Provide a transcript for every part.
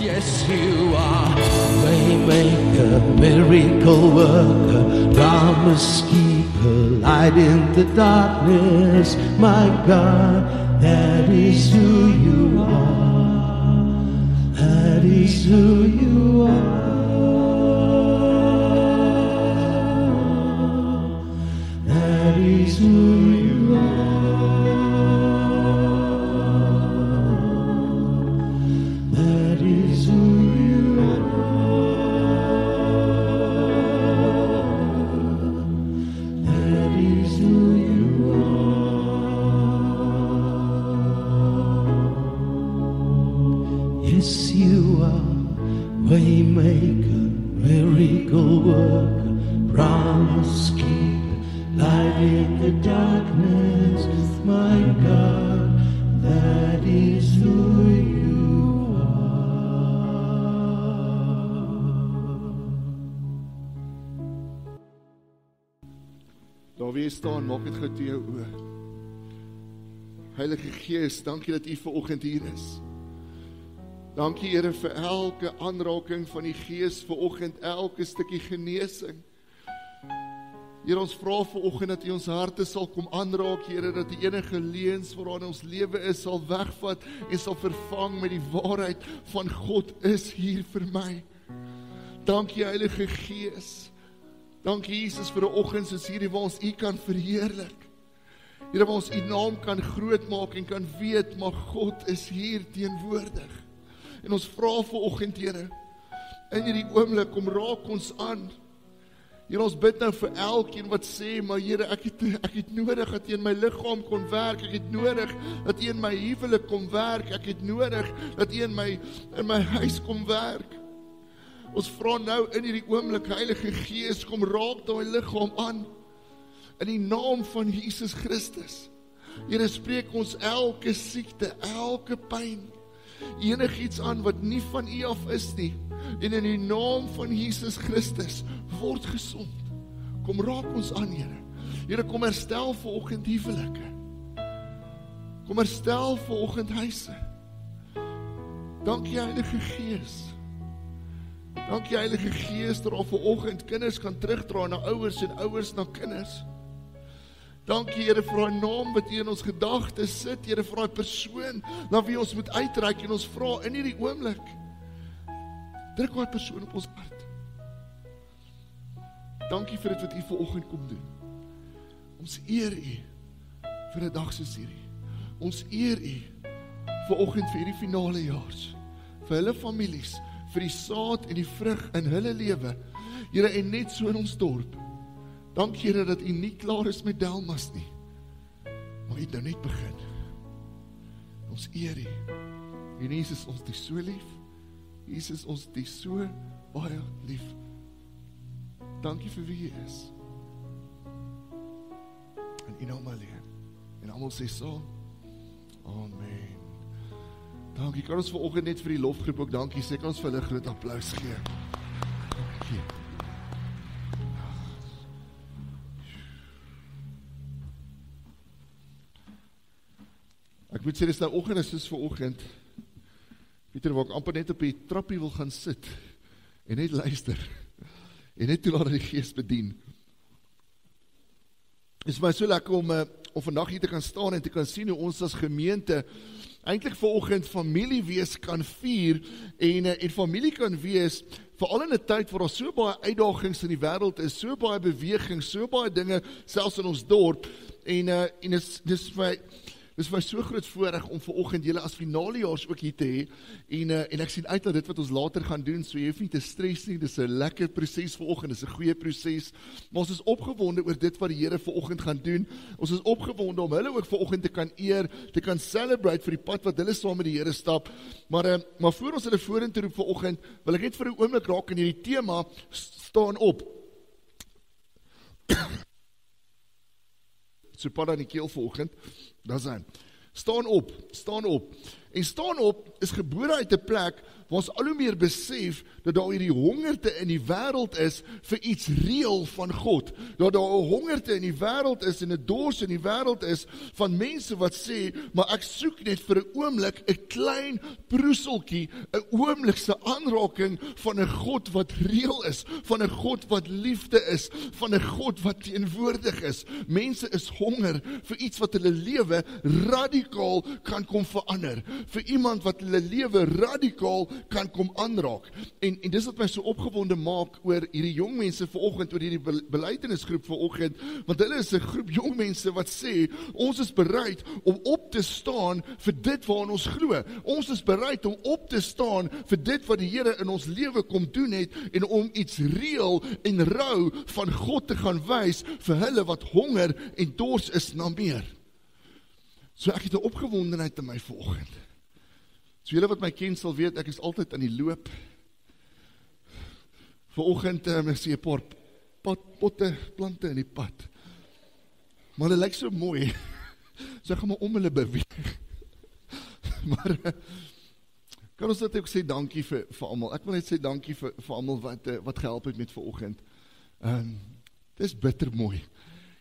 Yes, you are Waymaker, miracle worker, promise keeper, light in the darkness. My God, that is who you are. That is who you are. That is who you are. That is who you are. That is who you are. Yes, you are Waymaker, miracle worker, promise keeper, light in the darkness. My God, that is who you are. Daar wie jy staan, maak dit gou toe jou oë. Heilige Gees, dankie dat U vanoggend hier is. Dankie Here vir elke aanraking van die Gees vanoggend, elke stukkie genesing. Here, ons vra vanoggend dat U ons harte sal kom aanraak, Here, dat die enige leuns wat in ons lewe is, sal wegvat en sal vervang met die waarheid van God is hier vir my. Dankie Heilige Gees. Dankie Jesus vir 'n oggend soos hierdie waar ons U kan verheerlik. Here, waar ons U naam kan groot maak en kan weet, maar God is hier teenwoordig. En ons vra vanoggend, Here, in hierdie oomblik kom raak ons aan. Here, ons bid nou vir elkeen wat sê, maar Here, ek het nodig dat U in my liggaam kon werk, ek het nodig dat U in my huwelik kom werk, ek het nodig dat U in my huis kom werk. Ons vra nou in hierdie oomblik, Heilige Gees, kom raak daai liggaam aan, in die naam van Jesus Christus. Here, spreek ons elke siekte, elke pyn, enigiets aan wat nie van U af is nie, en in die naam van Jesus Christus, word gesond. Kom raak ons aan, Here. Here, kom herstel vanoggend huwelike. Kom herstel vanoggend huise. Dankie Heilige Gees. Dankie Heilige Gees, dat al vanoggend kinders kan terugdra na ouers en ouers na kinders. Dankie Here vir daai naam wat U in ons gedagtes sit, Here, vir daai persoon na wie ons moet uitreik, en ons vra in hierdie oomblik, druk daai persoon op ons hart. Dankie vir dit wat U vanoggend kom doen. Ons eer U vir 'n dag soos hierdie. Ons eer U vanoggend vir hierdie finale jaars, vir hulle families, vir die saad en die vrug in hulle lewe, Here, en net so in ons dorp. Dankie Here dat U nie klaar is met Delmas nie, maar U het nou net begin. Ons eer U. En Jesus, ons die so lief. Jesus, ons die so baie lief. Dankie vir wie U is. In U naam alleen. En almal sê saam, amen. Dankie, kan ons vanoggend net vir die lofgroep ook dankie sê, kan ons vir hulle 'n groot applaus gee. Dankie. Ek moet sê, dis nou oggend, is soos vanoggend, Pieter, waar ek amper net op die trappie wil gaan sit, en net luister, en net toelaat die Gees bedien. Het is my so lekker om vandag hier te kan staan, en te kan sien hoe ons as gemeente, eintlik vanoggend familie wees kan vier, en familie kan wees, veral in 'n tyd waar daar so baie uitdagings in die wêreld is, so baie beweging, so baie dinge, selfs in ons dorp, en dis vir my so groot voorreg om vanoggend julle as finalejaars ook hier te hê, en ek sien uit na dit wat ons later gaan doen, so jy hoef nie te stres nie, dis 'n lekker proses vanoggend, dis 'n goeie proses, maar ons is opgewonde oor dit wat die Here vanoggend gaan doen, ons is opgewonde om hulle ook vanoggend te kan eer, te kan celebrate vir die pad wat hulle saam met die Here stap, maar voor ons hulle vorentoe roep vanoggend, wil ek net vir 'n oomblik raak in hierdie tema, staan op. So pad aan die keel vanoggend, daar is hy. Staan op, En staan op is gebore uit 'n plek waar ons al hoe meer besef dat daar hierdie hongerte in die wêreld is vir iets reëel van God. Dat daar 'n hongerte in die wêreld is en 'n dors in die wêreld is van mense wat sê, maar ek soek net vir 'n oomblik 'n klein proeseltjie, 'n oomblikse aanraking van 'n God wat reëel is, van 'n God wat liefde is, van 'n God wat teenwoordig is. Mense is honger vir iets wat hulle lewe radikaal kan kom verander. Vir iemand wat hulle lewe radikaal kan kom aanraak. En dis wat my so opgewonde maak oor hierdie jong mense vanoggend, oor hierdie belydenisgroep vanoggend, want hulle is 'n groep jong mense wat sê, ons is bereid om op te staan vir dit waaraan ons glo. Ons is bereid om op te staan vir dit wat die Here in ons lewe kom doen het, en om iets reëel en rou van God te gaan wys vir hulle wat honger en dors is na meer. So ek het 'n opgewondenheid in my vanoggend. So julle wat my ken sal weet, ek is altyd aan die loop. Vanoggend ek sien 'n paar potte, plante in die pad. Maar hulle lyk so mooi. So ek gaan maar om hulle beweeg. Maar kan ons net ook sê dankie vir almal. Ek wil net sê dankie vir almal wat gehelp het met vanoggend. Dis bitter mooi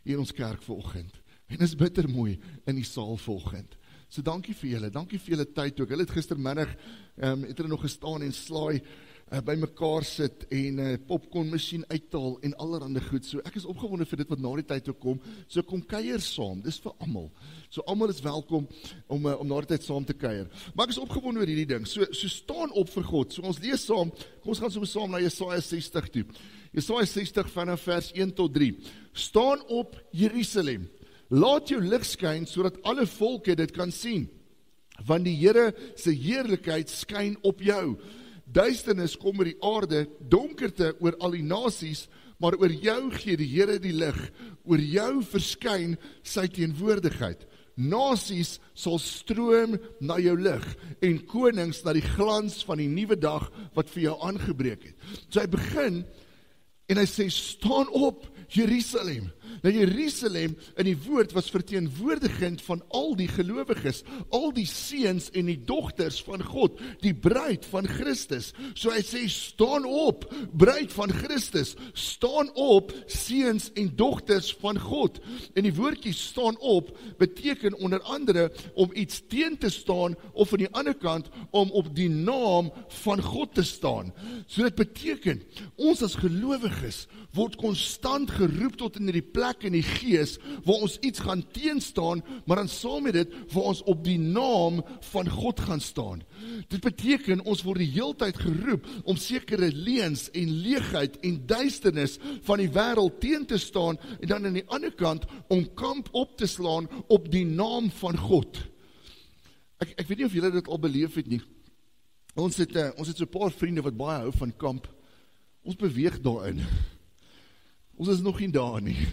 hier in ons kerk vanoggend. En is bitter mooi in die saal vanoggend. So dankie vir julle tyd ook. Hulle het gistermiddag het hulle nog gestaan en slaai by mekaar sit en popcorn masjien uithaal en allerhande goed. So ek is opgewonde vir dit wat na die tyd toe kom. So kom kuier saam. Dis vir almal. So almal is welkom om na die tyd saam te kuier. Maar ek is opgewonde oor hierdie ding. So staan op vir God. So ons lees saam. Kom ons gaan sommer saam na Jesaja 60 toe. Jesaja 60 vanaf vers 1 tot 3. Staan op, Jerusalem. Laat jou lig skyn sodat alle volke dit kan sien. Want die Here se heerlikheid skyn op jou. Duisternis kom oor die aarde, donkerte oor al die nasies, maar oor jou gee die Here die lig. Oor jou verskyn sy teenwoordigheid. Nasies sal stroom na jou lig en konings na die glans van die nuwe dag wat vir jou aangebreek het. So hy begin en hy sê, staan op, Jerusalem. Nou Jerusalem in die woord was verteenwoordigend van al die gelowiges, al die seuns en die dogters van God, die bruid van Christus. So hy sê, staan op, bruid van Christus, staan op, seuns en dogters van God. En die woordjie staan op beteken onder andere om iets teen te staan, of aan die ander kant om op die naam van God te staan. So dit beteken, ons as gelowiges word konstant geroep tot in die plek in die gees, waar ons iets gaan teenstaan, maar dan saam met dit, waar ons op die naam van God gaan staan. Dit beteken, ons word die heeltyd geroep, om sekere leuns en leegheid en duisternis van die wêreld teen te staan, en dan aan die ander kant, om kamp op te slaan, op die naam van God. Ek weet nie of julle dit al beleef het nie. Ons het so 'n paar vriende wat baie hou van kamp. Ons beweeg daarin. Ons is nog nie daar nie.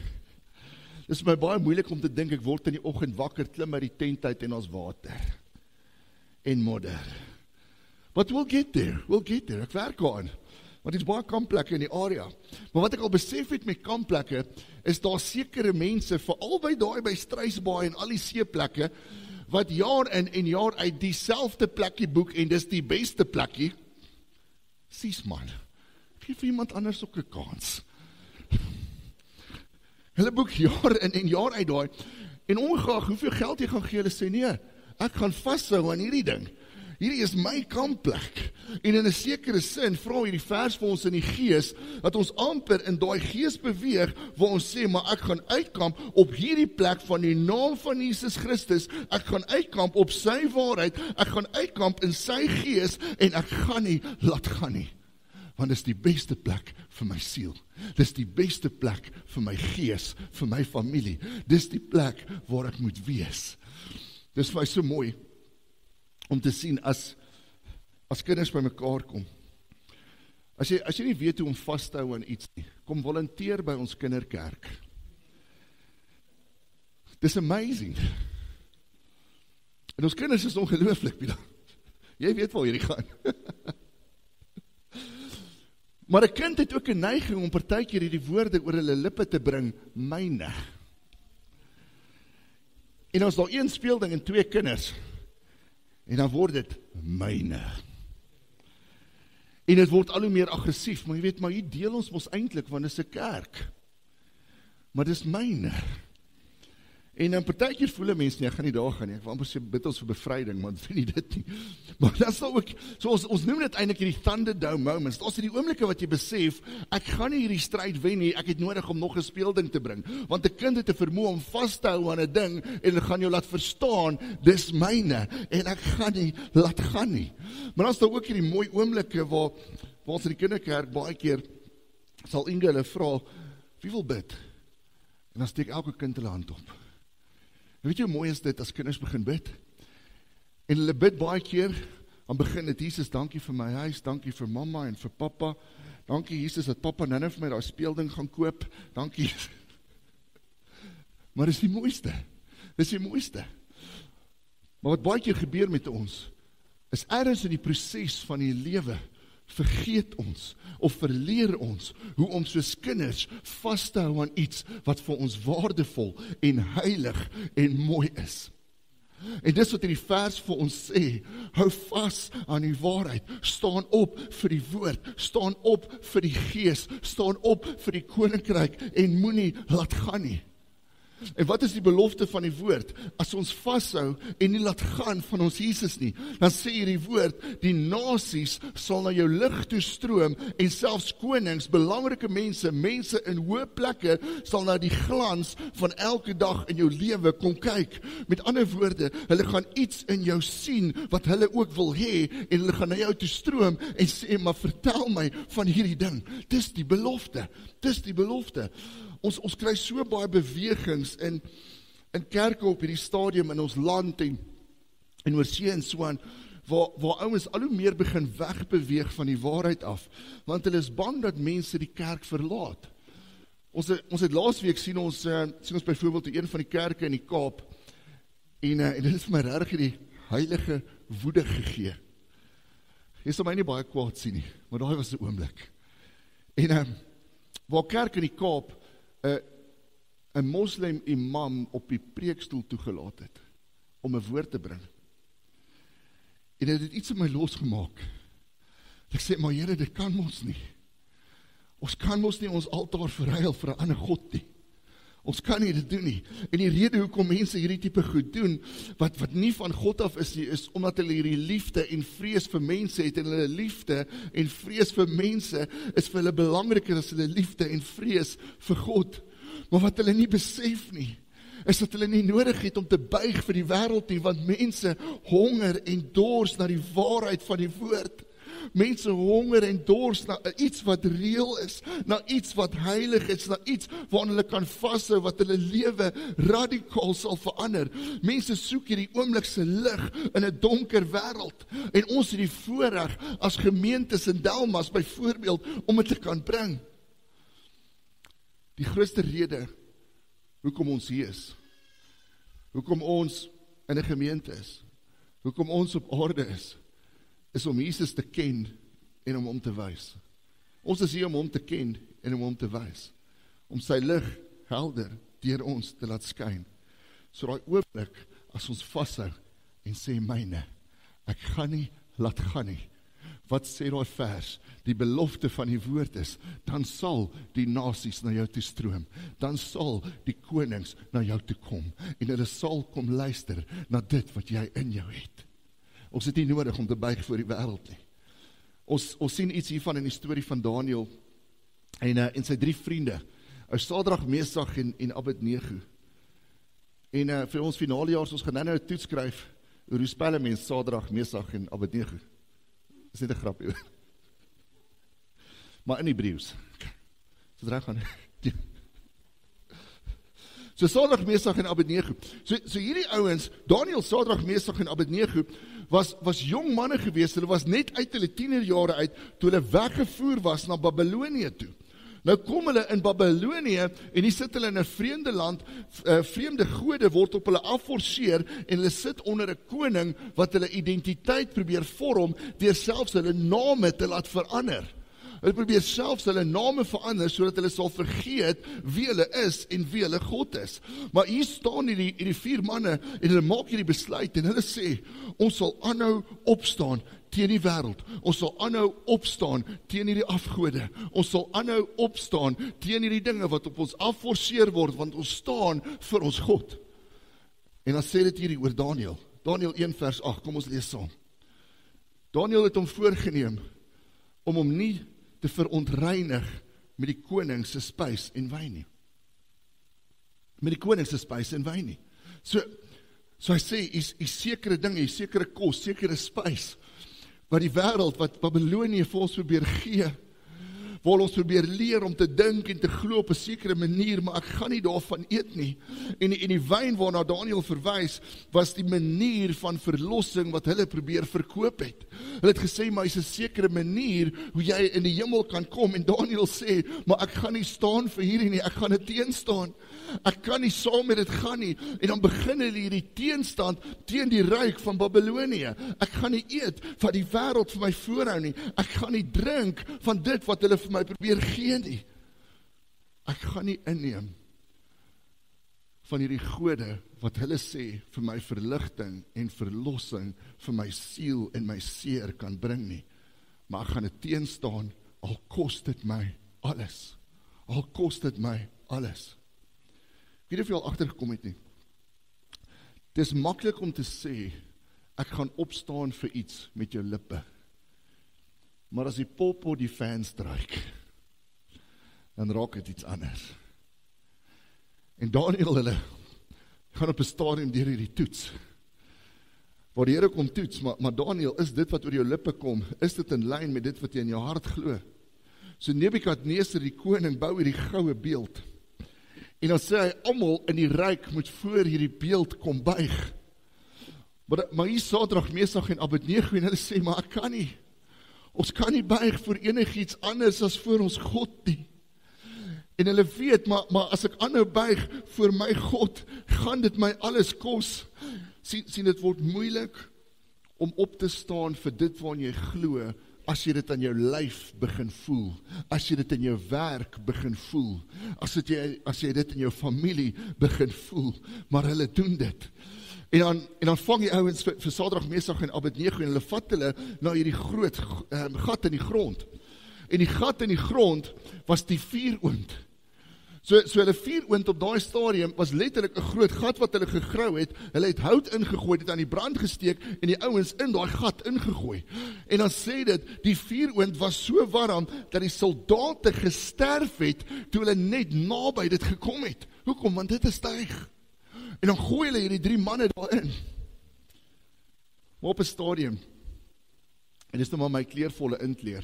Dit is my baie moeilik om te dink, ek word in die oggend wakker, klim uit die tent uit en ons water. En modder. But we'll get there. Ek werk aan. Want dit is baie kampplekke in die area. Maar wat ek al besef het met kampplekke, is daar sekere mense, veral by Struisbaai en al die seeplekke, wat jaar in en jaar uit dieselfde plekkie boek, en dis die beste plekkie. Sies man, geef vir iemand anders ook 'n kans. Hulle boek jaar in en jaar uit daai, en ongeag hoeveel geld jy gaan gee, hulle sê nee, ek gaan vashou aan hierdie ding. Hierdie is my kampplek. En in 'n sekere sin vra hierdie vers vir ons in die gees, dat ons amper in daai gees beweeg, waar ons sê, maar ek gaan uitkamp op hierdie plek van die naam van Jesus Christus, ek gaan uitkamp op sy waarheid, ek gaan uitkamp in sy gees, en ek gaan nie laat gaan nie. Want dis die beste plek vir my siel. Dis die beste plek vir my gees, vir my familie. Dis die plek waar ek moet wees. Dis vir my so mooi om te sien as kinders by mekaar kom. As jy nie weet hoe om vas te hou aan iets nie, kom volunteer by ons kinderkerk. Dis amazing. En ons kinders is ongelooflik, Bila. Jy weet waar hierdie gaan. Maar 'n kind het ook 'n neiging om partykeer hierdie woorde oor hulle lippe te bring, myne. En ons daar een speelding en 2 kinders. En dan word dit myne. En dit word al hoe meer aggressief, maar jy weet, maar hier deel ons mos eintlik, want dit is 'n kerk. Maar dis myne. En dan partykeer voel 'n mens nie, ek gaan nie daar gaan nie, ek wil amper sê bid ons vir bevryding, maar vind nie dit nie. Maar dan sal ook, so ons noem dit eintlik hierdie Thunderdome moments, daar is die oomblikke wat jy besef, ek gaan nie hierdie stryd wen nie, ek het nodig om nog 'n speelding te bring, want 'n kind het 'n vermoë om vas te hou aan 'n ding, en hulle gaan jou laat verstaan, dis myne, en ek gaan nie laat gaan nie. Maar dan is daar ook hierdie mooi oomblikke, waar ons in die kinderkerk baie keer, sal Inge hulle vra, wie wil bid? En dan steek elke kind hulle hand op. Weet jy hoe mooi is dit as kinders begin bid? En hulle bid baie keer, dan begin dit, Jesus, dankie vir my huis, dankie vir mamma en vir pappa, dankie Jesus dat pappa nou vir my daai speelding gaan koop, dankie. Maar dis die mooiste, dis die mooiste. Maar wat baie keer gebeur met ons, is ergens in die proses van die lewe, vergeet ons, of verleer ons, hoe om soos kinders vast te hou aan iets, wat vir ons waardevol, en heilig, en mooi is. En dis wat in die vers vir ons sê, hou vas aan die waarheid, staan op vir die woord, staan op vir die gees, staan op vir die koninkryk, en moenie laat gaan nie. En wat is die belofte van die woord? As ons vashou en nie laat gaan van ons Jesus nie, dan sê hierdie woord, die nasies sal na jou lig toe stroom, en selfs konings, belangrike mense, mense in hoë plekke, sal na die glans van elke dag in jou lewe kom kyk. Met ander woorde, hulle gaan iets in jou sien, wat hulle ook wil hê, en hulle gaan na jou toe stroom, en sê, maar vertel my van hierdie ding. Dis die belofte, dis die belofte. Ons kry so baie bewegings in kerke op hierdie stadium in ons land en oorsee en so aan, waar ouens al hoe meer begin wegbeweeg van die waarheid af, want hulle is bang dat mense die kerk verlaat. Ons het laasweek sien ons byvoorbeeld een van die kerke in die Kaap, en dit is vir my regtig die heilige woede gegee. Jy sal my nie baie kwaad sien nie, maar daai was 'n oomblik. En waar kerk in die Kaap 'n moslim imam op die preekstoel toegelaat het, om 'n woord te bring. En dit het iets in my losgemaak. Ek sê, maar Here, dit kan ons nie. Ons kan ons nie ons altaar verruil vir 'n ander God nie. Ons kan nie dit doen nie. En die rede hoekom mense hierdie tipe goed doen, wat nie van God af is nie, is omdat hulle hierdie liefde en vrees vir mense het, en hulle liefde en vrees vir mense is vir hulle belangriker as hulle liefde en vrees vir God. Maar wat hulle nie besef nie, is dat hulle nie nodig het om te buig vir die wêreld nie, want mense honger en dors na die waarheid van die woord. Mense honger en dors na iets wat reëel is, na iets wat heilig is, na iets waaraan hulle kan vashou, wat hulle lewe radikaal sal verander. Mense soek hierdie oomlikse lig in 'n donker wêreld, en ons het die voorreg as gemeentes in Delmas byvoorbeeld om dit te kan bring. Die grootste rede hoekom ons hier is, hoekom ons in 'n gemeente is, hoekom ons op aarde is om Jesus te ken en om hom te wys. Ons is hier om hom te ken en om hom te wys. Om sy lig helder deur ons te laat skyn. So daai oomblik as ons vashou en sê myne, ek gaan nie laat gaan nie. Wat sê daai vers? Die belofte van die woord is, dan sal die nasies na jou toe stroom, dan sal die konings na jou toe kom, en hulle sal kom luister na dit wat jy in jou het. Ons het nie nodig om te buig voor die wêreld nie. Ons sien iets hiervan in die storie van Daniël, en sy 3 vriende, Sadrag, Mesach en Abednego. En vir ons finalejaars, ons gaan nou 'n toets skryf, oor hoe spel 'n mens Sadrag, Mesach en Abednego. Dis net 'n grapie. Maar in Hebreëus. So reg gaan. So Sadrag, Mesach en Abednego. So hierdie ouens, Daniël, Sadrag, Mesach en Abednego, was jong manne gewees. Hulle was net uit hulle tienerjare uit, toe hulle weggevoer was na Babylonië toe. Nou kom hulle in Babylonië, en hier sit hulle in 'n vreemde land, vreemde gode word op hulle afforceer, en hulle sit onder 'n koning, wat hulle identiteit probeer vorm, deur selfs hulle name te laat verander. Hulle probeer selfs hulle name verander, sodat hulle sal vergeet wie hulle is en wie hulle God is. Maar hier staan hierdie 4 manne, en hulle maak hierdie besluit, en hulle sê, ons sal aanhou opstaan teen die wêreld. Ons sal aanhou opstaan teen hierdie afgode. Ons sal aanhou opstaan teen hierdie dinge wat op ons afforceer word, want ons staan vir ons God. En dan sê dit hierdie oor Daniël. Daniël 1 vers 8, kom ons lees saam. Daniël het hom voorgeneem om hom nie te verontreinig met die koning se spys en wyn nie. Met die koning se spys en wyn nie. So hy sê, is sekere dinge, sekere kos, sekere spys, wat die wêreld, wat Babylonië vir ons probeer gee, waar ons probeer leer om te dink en te glo op 'n sekere manier, maar ek gaan nie daarvan eet nie. En die wyn waarna Daniël verwys, was die manier van verlossing wat hulle probeer verkoop het. Hulle het gesê, maar is 'n sekere manier hoe jy in die hemel kan kom, en Daniël sê, maar ek gaan nie staan vir hierdie nie, ek gaan dit teenstaan. Ek kan nie saam met dit gaan nie. En dan begin hulle hierdie teenstand teen die ryk van Babylonië. Ek gaan nie eet wat die wêreld vir my voorhou nie. Ek gaan nie drink van dit wat hulle vir my probeer gee nie. Ek gaan nie inneem van hierdie gode wat hulle sê vir my verligting en verlossing vir my siel en my seer kan bring nie. Maar ek gaan dit teenstaan, al kos dit my alles. Al kos dit my alles. Wie het jy al agtergekom het nie? Het is maklik om te sê, ek gaan opstaan vir iets met jou lippe. Maar as die popo die fan stryk, dan raak het iets anders. En Daniël, hulle gaan op 'n stadium deur hierdie toets, waar die Here kom toets, maar Daniël, is dit wat oor jou lippe kom, is dit in lyn met dit wat jy in jou hart glo? So Nebukadneser, die koning, bou hierdie goue beeld, en dan sê hy, almal in die ryk moet voor hierdie beeld kom buig. Maar hier Sadrag, Mesach en Abednego, en hulle sê, maar ek kan nie. Ons kan nie buig voor enigiets anders as voor ons God nie. En hulle weet, maar as ek aanhou buig voor my God, gaan dit my alles kos. Sien, dit word moeilik om op te staan vir dit waarin jy glo, as jy dit aan jou lyf begin voel, as jy dit in jou werk begin voel, as jy dit in jou familie begin voel, maar hulle doen dit. En dan vang die ouens vir Sadrag, Mesach en Abednego, en hulle vat hulle na hierdie groot gat in die grond. En die gat in die grond was die vuuroond. So hulle vuuroond op daai stadium was letterlik 'n groot gat wat hulle gegrou het. Hulle het hout ingegooi, dit aan die brand gesteek, en die ouens in daai gat ingegooi. En dan sê dit, die vuuroond was so warm, dat die soldate gesterf het, toe hulle net naby dit gekom het. Hoekom? Want dit is styg. En dan gooi hulle hierdie 3 manne daarin. Maar op 'n stadium, en dis nou maar my kleurvolle inkleer,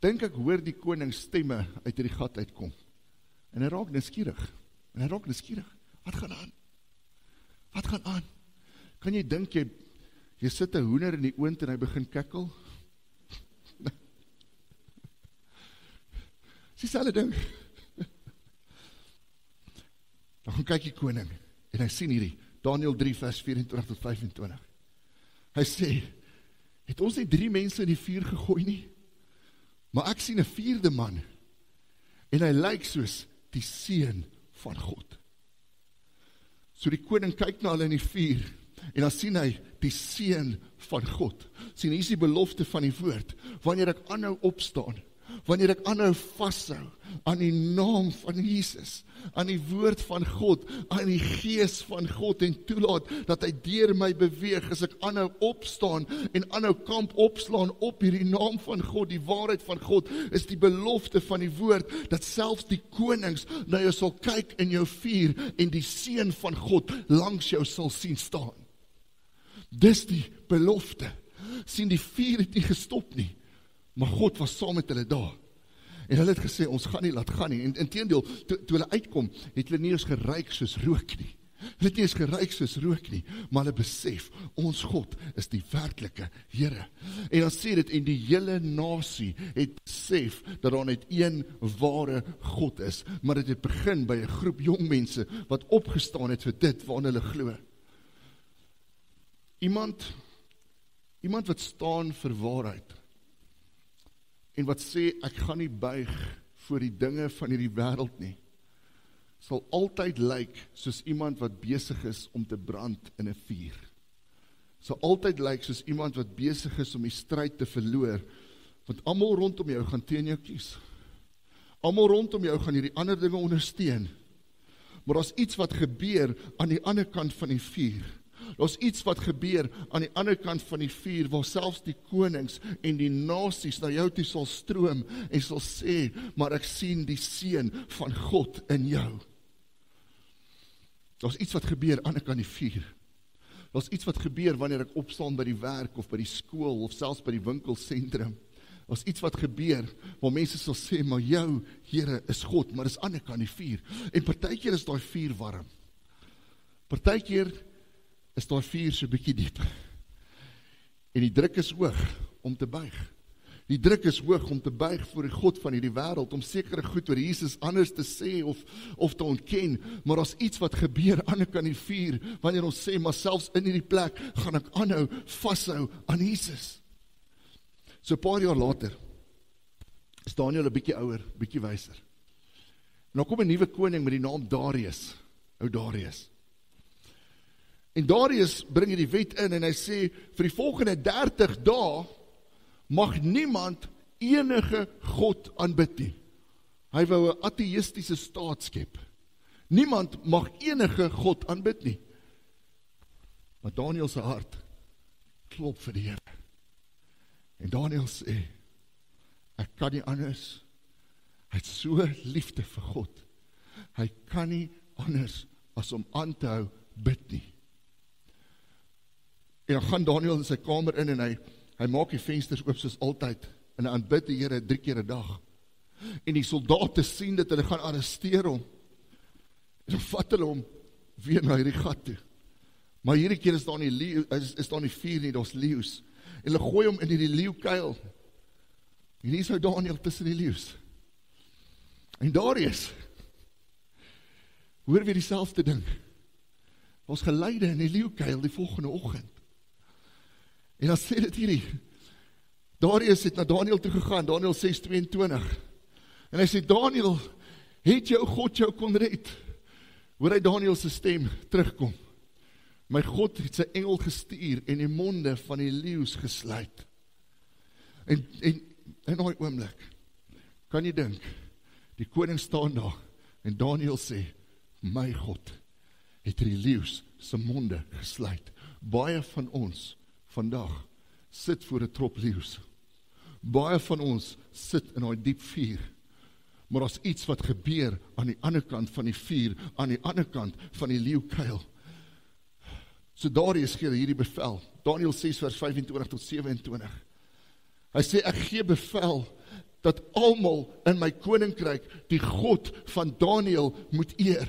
dink ek hoor die koning stemme uit hierdie gat uitkom. En hy raak nuuskierig. Wat gaan aan? Wat gaan aan? Kan jy dink, jy sit 'n hoender in die oond en hy begin kekkel? Dis dieselfde ding. Dan gaan kyk die koning, en hy sien hierdie, Daniël 3 vers 24 tot 25. Hy sê, het ons nie 3 mense in die vuur gegooi nie? Maar ek sien 'n 4de man, en hy lyk soos die seun van God. So die koning kyk na hulle in die vuur, en dan sien hy die seun van God. Sien, hier is die belofte van die woord, wanneer ek aanhou opstaan, wanneer ek aanhou vashou aan die naam van Jesus, aan die woord van God, aan die gees van God, en toelaat dat hy deur my beweeg, as ek aanhou opstaan en aanhou kamp opslaan op hierdie naam van God, die waarheid van God, is die belofte van die woord, dat selfs die konings na jou sal kyk in jou vuur, en die seun van God langs jou sal sien staan. Dis die belofte. Sien, die vuur het nie gestop nie, maar God was saam met hulle daar. En hulle het gesê, ons gaan nie laat gaan nie. En inteendeel, toe hulle uitkom, het hulle nie eens geruik soos rook nie. Hulle het nie eens geruik soos rook nie, maar hulle besef, ons God is die werklike Here. En dan sê dit, en die hele nasie het besef, dat daar net een ware God is, maar dit het begin by 'n groep jong mense, wat opgestaan het vir dit, waarin hulle glo. Iemand wat staan vir waarheid, en wat sê, ek gaan nie buig voor die dinge van hierdie wêreld nie, sal altyd lyk soos iemand wat besig is om te brand in 'n vuur. Sal altyd lyk soos iemand wat besig is om die stryd te verloor, want almal rondom jou gaan teen jou kies. Almal rondom jou gaan hierdie ander dinge ondersteun. Maar daar's iets wat gebeur aan die ander kant van die vuur. Daar's iets wat gebeur aan die ander kant van die vuur, waar selfs die konings en die nasies na jou toe sal stroom en sal sê, maar ek sien die seën van God in jou. Daar's iets wat gebeur aan die ander kant die vuur. Daar's iets wat gebeur wanneer ek opstaan by die werk of by die skool of selfs by die winkelsentrum. Daar's iets wat gebeur waar mense sal sê, maar jou Here is God, maar dis aan die ander kant die vuur. En partykeer is daai vuur warm. Partykeer is daai vuur so bietjie diep. En die druk is hoog om te buig. Die druk is hoog om te buig voor die God van hierdie wêreld, om sekere goed oor Jesus anders te sê of te ontken, maar daar's iets wat gebeur aan die ander kant die vuur, wanneer ons sê, maar selfs in hierdie plek gaan ek aanhou, vashou aan Jesus. So 'n paar jaar later, is Daniel 'n bietjie ouer, bietjie wyser. En dan kom 'n nuwe koning met die naam Darius, ou Darius. En Darius bring hierdie wet in en hy sê, vir die volgende 30 dae, mag niemand enige God aanbid nie. Hy wou 'n ateïstiese staat skep. Niemand mag enige God aanbid nie. Maar Daniel se hart klop vir die Here. En Daniel sê, ek kan nie anders. Hy het so liefde vir God. Hy kan nie anders as om aan te hou bid nie. En dan gaan Daniel in sy kamer in en hy maak die vensters oop soos altyd, en hy aanbid die Here 3 keer 'n dag. En die soldate sien dit, hulle gaan arresteer hom, en dan vat hulle hom weer na hierdie gat toe. Maar hierdie keer is daar nie vuur nie, daar's leeu's. En hulle gooi hom in hierdie leeukuil. En hier is ou Daniel tussen die leeu's. En Darius hoor weer dieselfde ding. Ons geleide in die leeukuil die volgende oggend. En dan sê dit hierdie, Darius het na Daniel toe gegaan, Daniel 6:22, en hy sê, Daniel, het jou God jou kon red? Hoor hy Daniel se stem terugkom. My God het sy engel gestuur en die monde van die leeu's gesluit. En in daai oomblik, kan jy dink, die koning staan daar, en Daniel sê, my God het die leeu's se monde gesluit. Baie van ons vandag sit voor 'n trop leeu's. Baie van ons sit in daai diep vuur. Maar daar's iets wat gebeur aan die ander kant van die vuur, aan die ander kant van die leeukuil. So Darius gee hierdie bevel, Daniel 6 vers 25 tot 27. Hy sê, ek gee bevel dat almal in my koninkryk die God van Daniel moet eer.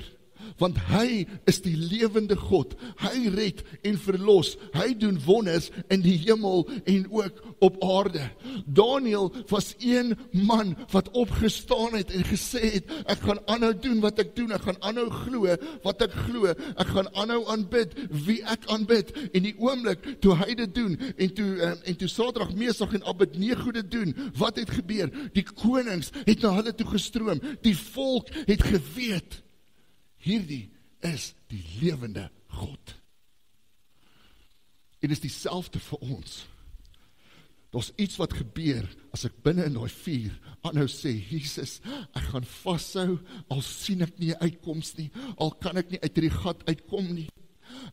Want hy is die lewende God, hy red en verlos, hy doen wonders in die hemel en ook op aarde. Daniel was een man wat opgestaan het en gesê het, ek gaan aanhou doen wat ek doen, ek gaan aanhou glo wat ek glo, ek gaan aanhou aanbid wie ek aanbid. En die oomblik toe hy dit doen, en toe Sadrag, Mesach en Abednego dit doen, wat het gebeur? Die konings het na hulle toe gestroom, die volk het geweet, hierdie is die lewende God. En is dieselfde vir ons. Daar's iets wat gebeur, as ek binne in daai vuur, aanhou sê, Jesus, ek gaan vashou, al sien ek nie 'n uitkoms nie, al kan ek nie uit hierdie gat uitkom nie.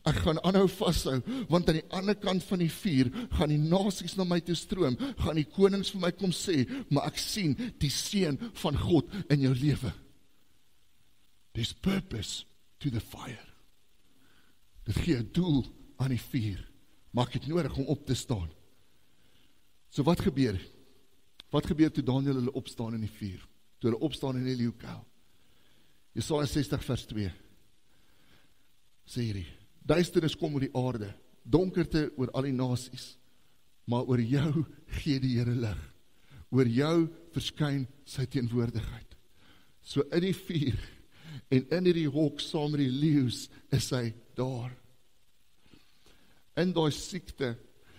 Ek gaan aanhou vashou, want aan die ander kant van die vuur, gaan die nasies na my toe stroom, gaan die konings vir my kom sê, maar ek sien die seën van God in jou lewe. There's purpose to the fire. Dit gee 'n doel aan die vuur. Maak dit nodig om op te staan. So wat gebeur? Wat gebeur toe Daniel hulle opstaan in die vuur? Toe hulle opstaan in die leeukuil? Jesaja 60 vers 2. Sê hierdie, duisternis kom oor die aarde, donkerte oor al die nasies, maar oor jou gee die Here lig. Oor jou verskyn sy teenwoordigheid. So in die vuur, en in die hok saam met die leeu's is hy daar. In daai siekte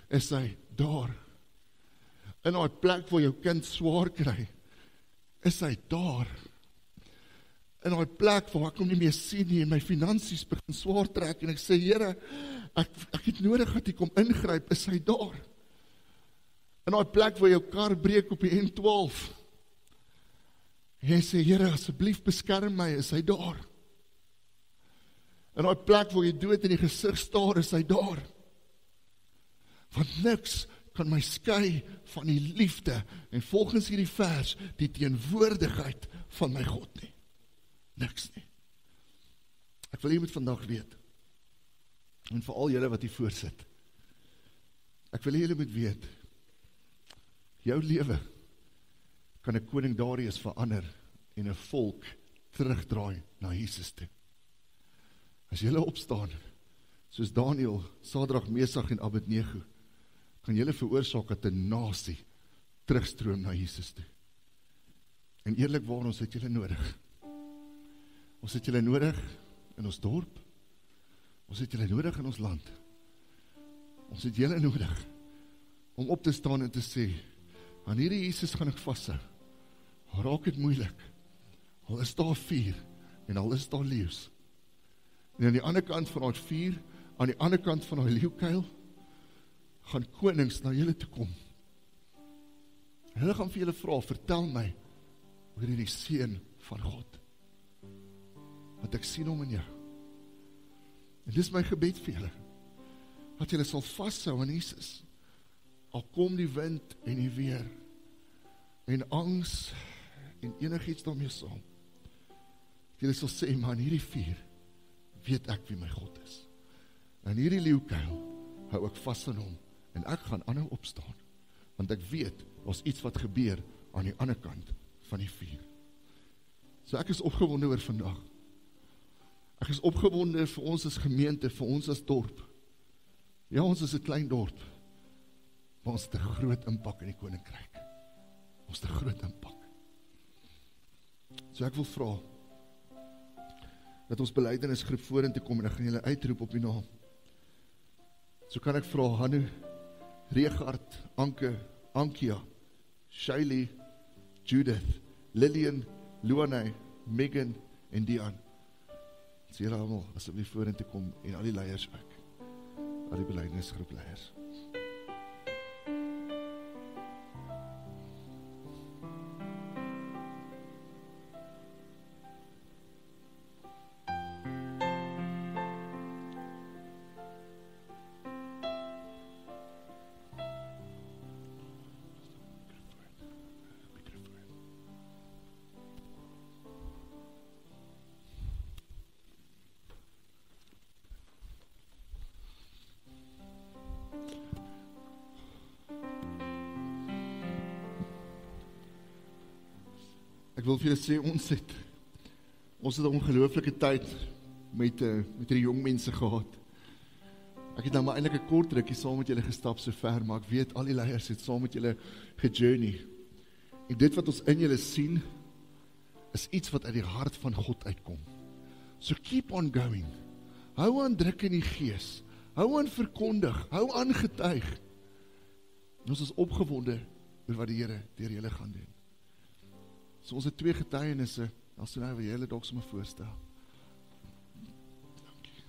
is hy daar. In daai plek waar jou kind swaar kry, is hy daar. In daai plek waar ek hom nie meer sien nie, en my finansies begin swaar trek, en ek sê, Here, ek het nodig dat ek kom ingryp, is hy daar. In daai plek waar jou kar breek op die N12, en jy sê, Here, asseblief beskerm my, is hy daar. In daai plek waar jy dood in die gesig staar, is hy daar. Want niks kan my skei van die liefde, en volgens hierdie vers, die teenwoordigheid van my God nie. Niks nie. Ek wil jy moet vandag weet, en vir al julle wat hier voorsit, ek wil julle moet weet, jou lewe kan 'n koning Darius verander, en 'n volk terugdraai na Jesus toe. As julle opstaan, soos Daniel, Sadrag, Mesach en Abednego, kan julle veroorsaak dat 'n nasie terugstroom na Jesus toe. En eerlikwaar, ons het julle nodig. Ons het julle nodig in ons dorp, ons het julle nodig in ons land. Ons het julle nodig om op te staan en te sê, aan hierdie Jesus gaan ek vashou. Raak het moeilik, al is daar vuur en al is daar leeu's. En aan die ander kant van die vuur, aan die ander kant van die leeukuil, gaan konings na julle toe kom. En hulle gaan vir julle vra, vertel my oor hierdie seun van God. Want ek sien hom in jou. En dis my gebed vir julle, dat julle sal vashou aan Jesus, al kom die wind en die weer, en angs, en enigiets daarmee saam. Julle sal sê, maar in hierdie vuur, weet ek wie my God is. En hierdie leeukuil, hou ek vas aan hom, en ek gaan aanhou opstaan, want ek weet, daar's iets wat gebeur, aan die ander kant van die vuur. So ek is opgewonde oor vandag. Ek is opgewonde vir ons as gemeente, vir ons as dorp. Ja, ons is 'n klein dorp, maar ons het 'n groot impak in die koninkryk. Ons het 'n groot impak. So ek wil vra, dat ons belydenisgroep vorentoe kom, en ek gaan julle uitroep op die naam. So kan ek vra, Hannu, Regard, Anke, Ankia, Shaylee, Judith, Lillian, Luanay, Megan en Dian. Sê julle almal, asseblief vorentoe kom, en al die leiers ook. Al die belydenisgroep leiers. Ek wil vir julle sê, ons het 'n ongelooflike tyd met die jong mense gehad. Ek het nou maar eintlik 'n kort rukkie saam met julle gestap so ver, maar ek weet al die leiers het saam met julle gejourney. En dit wat ons in julle sien, is iets wat uit die hart van God uitkom. So keep on going. Hou aan druk in die gees. Hou aan verkondig. Hou aan getuig. En ons is opgewonde oor wat die Here deur julle gaan doen. So ons het 2 getuienisse, as nou wil julle dalk sommer voorstel. Dankie.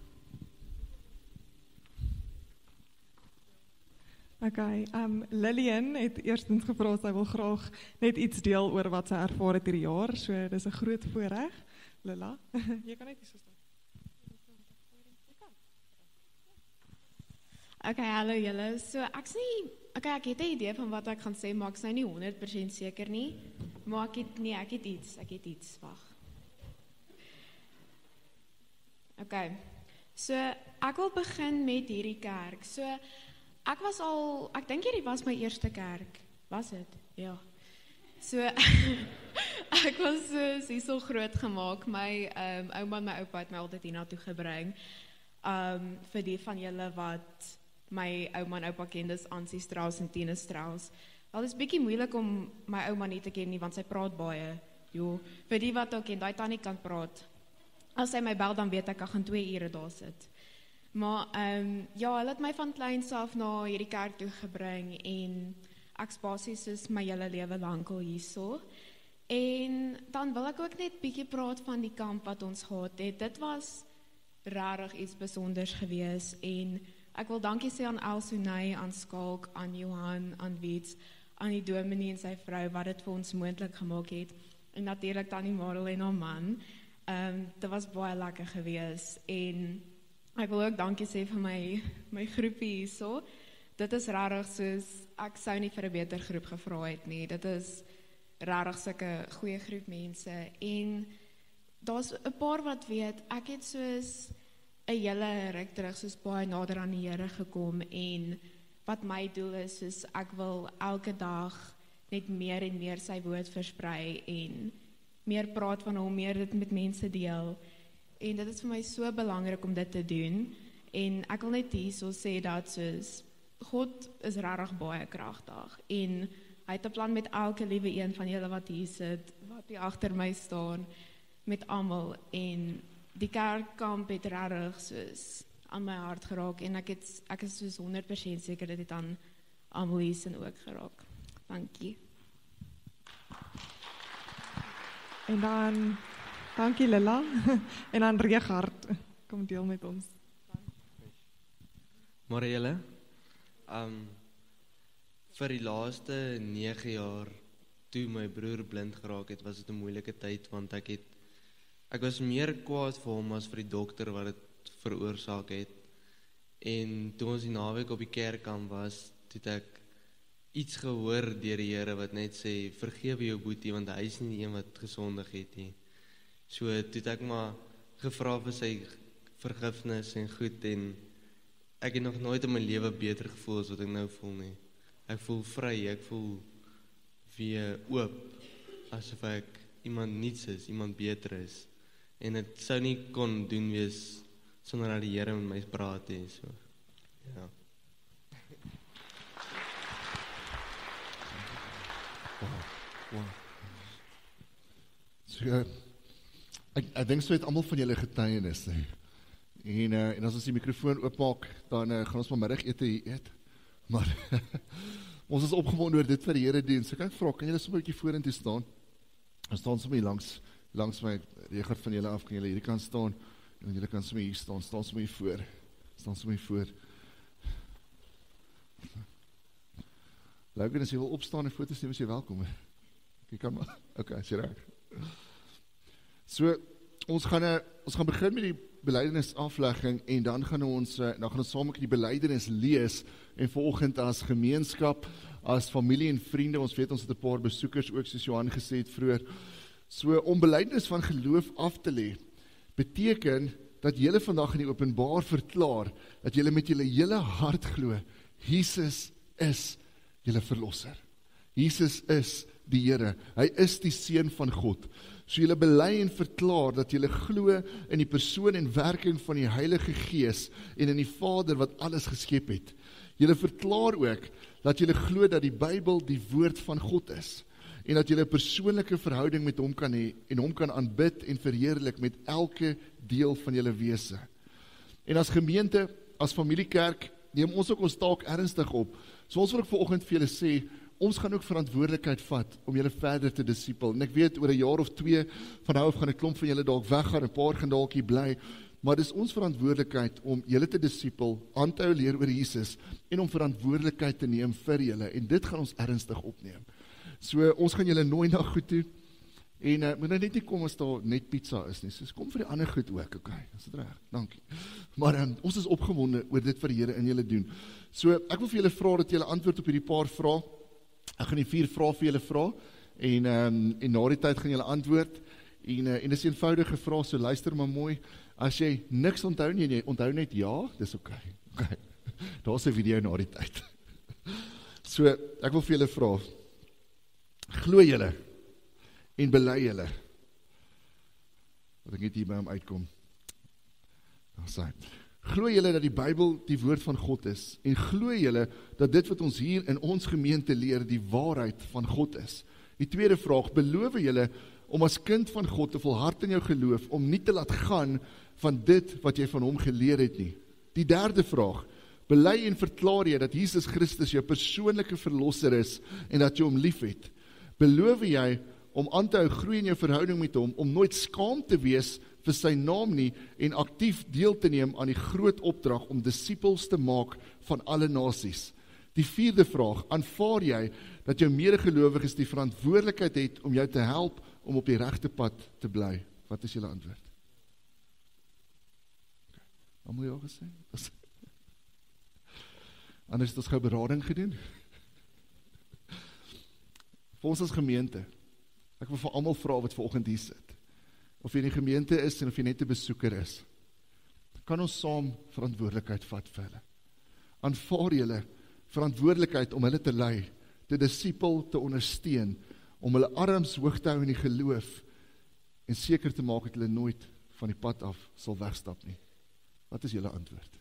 Okay, Lillian het eerstens gevra, sy wil graag net iets deel oor wat sy ervaar het hierdie jaar, so dis 'n groot voorreg. Lilla, jy kan net hier so staan. Okay, hallo julle. So ek het 'n idee van wat ek gaan sê, maar ek's nou nie 100% seker nie. Maar ek het iets, wag. Okay. So ek wil begin met hierdie kerk. So ek dink hierdie was my eerste kerk. Was dit? Ja. So ek was so groot gemaak. My ouma en my oupa het my altyd hiernatoe gebring. Vir die van julle wat my ouma en oupa ken, dis Ansie Strauss en Tina Strauss. Al is bietjie moeilik om my ouma nie te ken nie, want sy praat baie. Jo, vir die wat ook ken, daai tannie kan praat. As sy my bel, dan weet ek gaan 2 ure daar sit. Maar ja, hulle het my van kleins af na hierdie kerk toe gebring en ek's basies soos my hele lewe lank al hierso. En dan wil ek ook net bietjie praat van die kamp wat ons gehad het. Dit was regtig iets besonders gewees en ek wil dankie sê aan Elsoney, aan Skalk, aan Johan, aan Wiets, aan die dominee en sy vrou wat dit vir ons moontlik gemaak het. En natuurlik Tannie Marel en haar man. Dit was baie lekker gewees en ek wil ook dankie sê vir my groepie hierso. Dit is regtig soos, ek sou nie vir 'n beter groep gevra het nie. Dit is regtig sulke goeie groep mense en daar's 'n paar wat weet, ek het soos 'n hele ruk terug soos baie nader aan die Here gekom en wat my doel is, soos ek wil elke dag net meer en meer sy woord versprei en meer praat van hom, meer dit met mense deel. En dit is vir my so belangrik om dit te doen. En ek wil net hierso sê dat soos God is regtig baie kragtig en hy het 'n plan met elke liewe een van julle wat hier sit, wat hier agter my staan, met almal en die kerkkamp het regtig soos aan my hart geraak en ek is soos 100% seker dit het aan almal hier sin ook geraak. Dankie. En dan, dankie Lilla, en dan Regard, kom deel met ons. Maar julle, vir die laaste 9 jaar, toe my broer blind geraak het, was dit 'n moeilike tyd, want ek was meer kwaad vir hom as vir die dokter wat dit veroorsaak het. En toe ons die naweek op die kerkkamp was, toe het ek iets gehoor deur die Here wat net sê, vergewe jou boetie, want hy is nie die een wat gesondig het nie. So toe het ek maar gevra vir sy vergifnis en goed, en ek het nog nooit in my lewe beter gevoel as wat ek nou voel nie. Ek voel vry, ek voel weer oop, asof ek iemand niets is, iemand beter is. En het sou nie kon doen wees sonder dat die Here met my praat het. So, ja. Wow. So, ek dink so het almal van julle getuienis. En as ons die mikrofoon oopmaak, dan gaan ons maar middagete hier eet. Maar ons is opgewonde oor dit vir die Here doen. So kan ek vra, kan julle sommer 'n bietjie vorentoe staan? Ons staan sommer hier langs my Regard van julle af, kan julle hierdie kant staan en julle kan sommer hier staan sommer hier voor. Staan sommer hier voor. Logan, as jy wil opstaan en foto's neem, is jy welkom. Jy kan maar. Okay, is jy reg. So, ons gaan begin met die belydenis aflegging en dan gaan ons saam met die belydenis lees en vanoggend as gemeenskap, as familie en vriende, ons weet ons het 'n paar besoekers ook soos Johan gesê het vroeër. So om belydenis van geloof af te lê beteken dat julle vandag in die openbaar verklaar dat julle met julle hele hart glo Jesus is julle verlosser. Jesus is die Here. Hy is die Seun van God. So julle bely en verklaar dat julle glo in die persoon en werking van die Heilige Gees en in die Vader wat alles geskep het. Julle verklaar ook dat julle glo dat die Bybel die woord van God is en dat julle 'n persoonlike verhouding met hom kan hê en hom kan aanbid en verheerlik met elke deel van julle wese. En as gemeente, as familiekerk, neem ons ook ons taak ernstig op. So ons wil ook vanoggend vir julle sê, ons gaan ook verantwoordelikheid vat om julle verder te disipel. En ek weet, oor 'n jaar of 2 van nou af gaan 'n klomp van julle dalk weggaan, 'n paar gaan dalk hier bly, maar dis ons verantwoordelikheid om julle te disipel, aan te hou leer oor Jesus en om verantwoordelikheid te neem vir julle. En dit gaan ons ernstig opneem. So ons gaan julle nooi na goed toe. En moet nou net nie kom as daar net pizza is nie. So kom vir die ander goed ook, okay? Is dit reg? Dankie. Maar ons is opgewonde oor dit wat die Here in julle doen. So ek wil vir julle vra dat julle antwoord op hierdie paar vrae. Ek gaan die 4 vrae vir julle vra en na die tyd gaan julle antwoord. En dis 'n eenvoudige vraag, so luister maar mooi. As jy niks onthou nie en jy onthou net ja, dis okay. Okay. Daar's 'n video na die tyd. So ek wil vir julle vra. Glo julle en bely julle. Wat ek net hier by hom uitkom. Daar sê. Glo julle dat die Bybel die woord van God is en glo julle dat dit wat ons hier in ons gemeente leer die waarheid van God is. Die tweede vraag, beloof julle om as kind van God te volhard in jou geloof, om nie te laat gaan van dit wat jy van hom geleer het nie. Die derde vraag, Bely en verklaar jy dat Jesus Christus jou persoonlike verlosser is en dat jy hom liefhet? Beloof jy om aan te hou groei in jou verhouding met hom, om nooit skaam te wees vir sy naam nie en aktief deel te neem aan die groot opdrag om disippels te maak van alle nasies? Die 4de vraag, aanvaar jy dat jou medegelowiges die verantwoordelikheid het om jou te help om op die regte pad te bly? Wat is julle antwoord? Wat moet jy al gesê? Anders het ons gou berading gedoen. Vir ons as gemeente, ek wil vir almal vra wat vanoggend hier sit, of jy in die gemeente is en of jy net 'n besoeker is, kan ons saam verantwoordelikheid vat vir hulle. Aanvaar julle verantwoordelikheid om hulle te lei, te disipel, te ondersteun, om hulle arms hoog te hou in die geloof en seker te maak dat hulle nooit van die pad af sal wegstap nie. Wat is julle antwoord?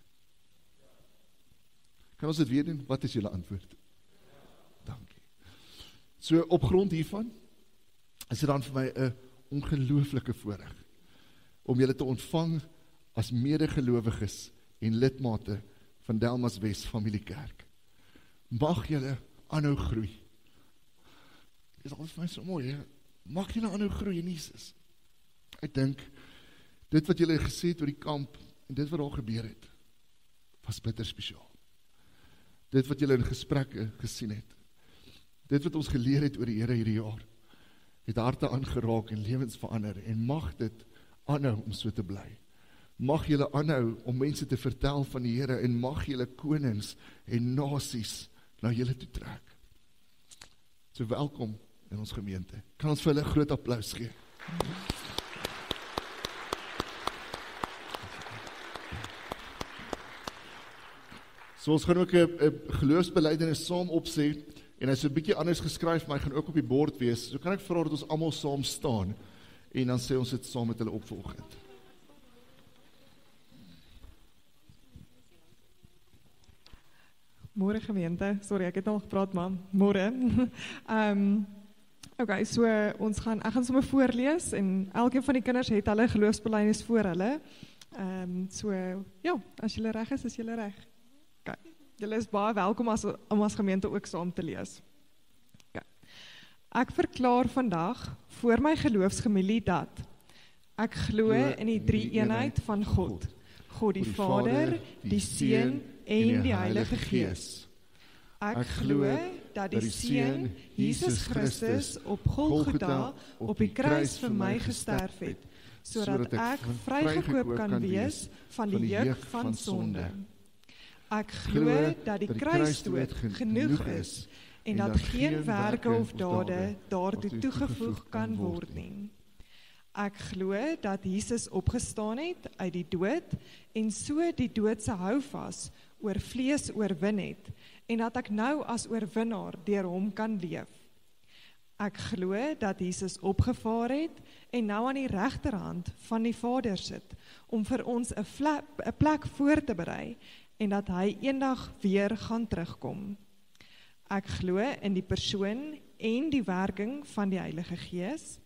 Kan ons dit weer doen? Wat is julle antwoord? Dankie. So op grond hiervan is dit dan vir my 'n ongelooflike voorreg om julle te ontvang as medegelowiges en lidmate van Delmas Wes Familiekerk. Mag julle aanhou groei. Dit is alles vir my so mooi, he? Mag julle aanhou groei in Jesus. Ek dink, dit wat julle gesê het oor die kamp, en dit wat daar gebeur het, was bitter spesiaal. Dit wat julle in gesprekke gesien het, dit wat ons geleer het oor die Here hierdie jaar, het harte aangeraak en lewens verander, en mag dit aanhou om so te bly. Mag julle aanhou om mense te vertel van die Here, en mag julle konings en nasies na julle toe trek. So welkom in ons gemeente. Kan ons vir hulle 'n groot applaus gee? So ons gaan ook 'n geloofsbelijdenis saam opsê, en hy is 'n bietjie anders geskryf, maar hy gaan ook op die bord wees. So kan ek vra dat ons almal saam staan, en dan sê ons dit saam met hulle opvolgend. Môre gemeente, sorry ek het al gepraat man, môre. Okay, so ek gaan sommer voorlees, en elkeen van die kinders het hulle geloofsbelijdenis voor hulle. So ja, as julle reg is julle reg. Okay. Julle is baie welkom om as gemeente ook saam te lees. Okay. Ek verklaar vandag voor my geloofsfamilie dat ek glo in die drie-eenheid van God, God die Vader, die Seun en die Heilige Gees. Ek glo dat die Seun, Jesus Christus, op Golgotha op die kruis vir my gesterf het, sodat ek vrygekoop kan wees van die juk van sonde. Ek glo dat die kruisdood genoeg is, en dat geen werke of dade daartoe toegevoeg kan word nie. Ek glo dat Jesus opgestaan het uit die dood, en so die doodse houvas oor vlees oorwin het, en dat ek nou as oorwinnaar deur hom kan leef. Ek glo dat Jesus opgevaar het, en nou aan die regterhand van die Vader sit, om vir ons 'n plek voor te berei, en dat hy eendag weer gaan terugkom. Ek glo in die persoon en die werking van die Heilige Gees.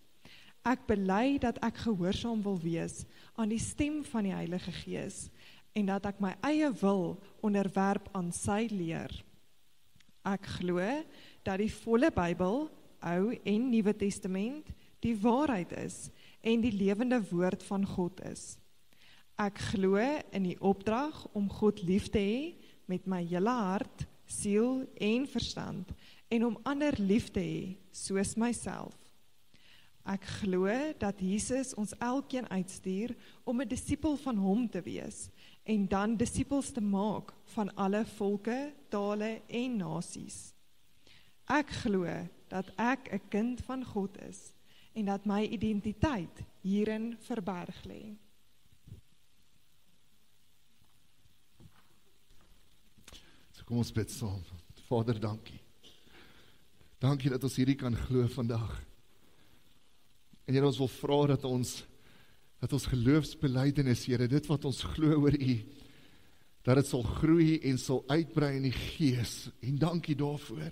Ek bely dat ek gehoorsaam wil wees aan die stem van die Heilige Gees, en dat ek my eie wil onderwerp aan sy leer. Ek glo dat die volle Bybel, Ou en Nuwe Testament, die waarheid is en die lewende woord van God is. Ek glo in die opdrag om God lief te hê met my hele hart, siel en verstand, en om ander lief te hê soos myself. Ek glo dat Jesus ons elkeen uitstuur om 'n disipel van hom te wees, en dan disipels te maak van alle volke, tale en nasies. Ek glo dat ek 'n kind van God is, en dat my identiteit hierin verberg lê. So kom ons bid saam. Vader, dankie. Dankie dat ons hierdie kan glo vandag. En Here, ons wil vra dat ons geloofsbelijdenis, Here, dit wat ons glo oor U, dat dit sal groei en sal uitbrei in die Gees. En dankie daarvoor.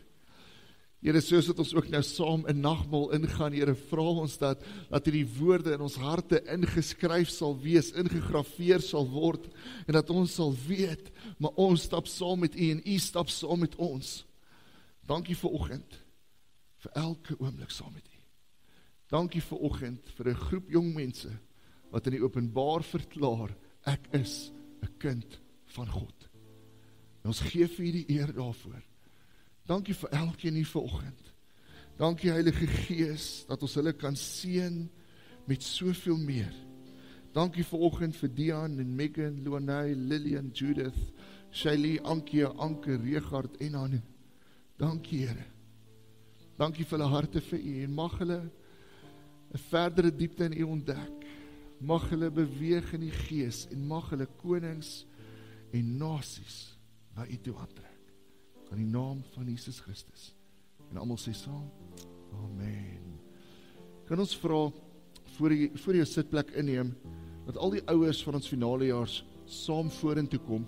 Here, soos dat ons ook nou saam in nagmaal ingaan, Here, vra ons dat hierdie woorde in ons harte ingeskryf sal wees, ingegrafeer sal word, en dat ons sal weet, maar ons stap saam met U, en U stap saam met ons. Dankie vir oggend, vir elke oomblik saam met U. Dankie vir oggend, vir 'n groep jong mense, wat in die openbaar verklaar, ek is 'n kind van God. En ons gee vir U die eer daarvoor. Dankie vir elkeen hier vanoggend. Dankie Heilige Gees, dat ons hulle kan seën met soveel meer. Dankie vanoggend vir Dian en Megan, Luanay, Lillian, Judith, Shaylee, Ankie, Anke, Regard en Anu. Dankie Here. Dankie vir hulle harte vir U, en mag hulle 'n verdere diepte in U ontdek. Mag hulle beweeg in die Gees, en mag hulle konings en nasies na U toe aantrek. In die naam van Jesus Christus. En almal sê saam, Amen. Kan ons vra, voor jou sitplek inneem, dat al die ouers van ons finalejaars saam vorentoe kom.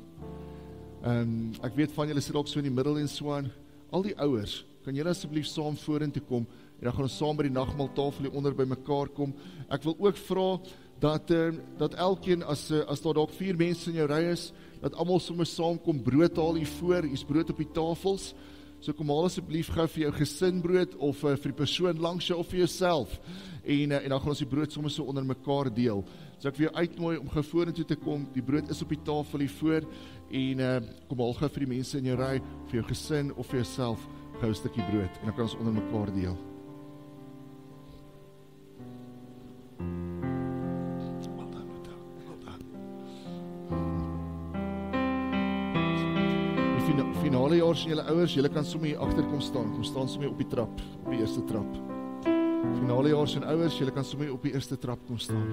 Ek weet van julle sit ook so in die middel en so aan. Al die ouers, kan julle asseblief saam vorentoe kom, en dan gaan ons saam by die nagmaaltafel hier onder by mekaar kom. Ek wil ook vra, dat elkeen, as daar dalk 4 mense in jou ry is, dat almal sommer saam kom brood haal hier voor, hier's brood op die tafels, so kom haal asseblief gou vir jou gesinbrood, of vir die persoon langs jou, of vir jouself, en dan gaan ons die brood sommer so onder mekaar deel. So ek wil jou uitnooi om gou vorentoe te kom, die brood is op die tafel hier voor, en kom haal gou vir die mense in jou ry, vir jou gesin, of vir jouself, gou 'n stukkie brood, en dan kan ons onder mekaar deel. Finalejaars en julle ouers, julle kan sommer hier agter kom staan sommer op die trap, op die eerste trap. Finalejaars en ouers, julle kan sommer op die eerste trap kom staan.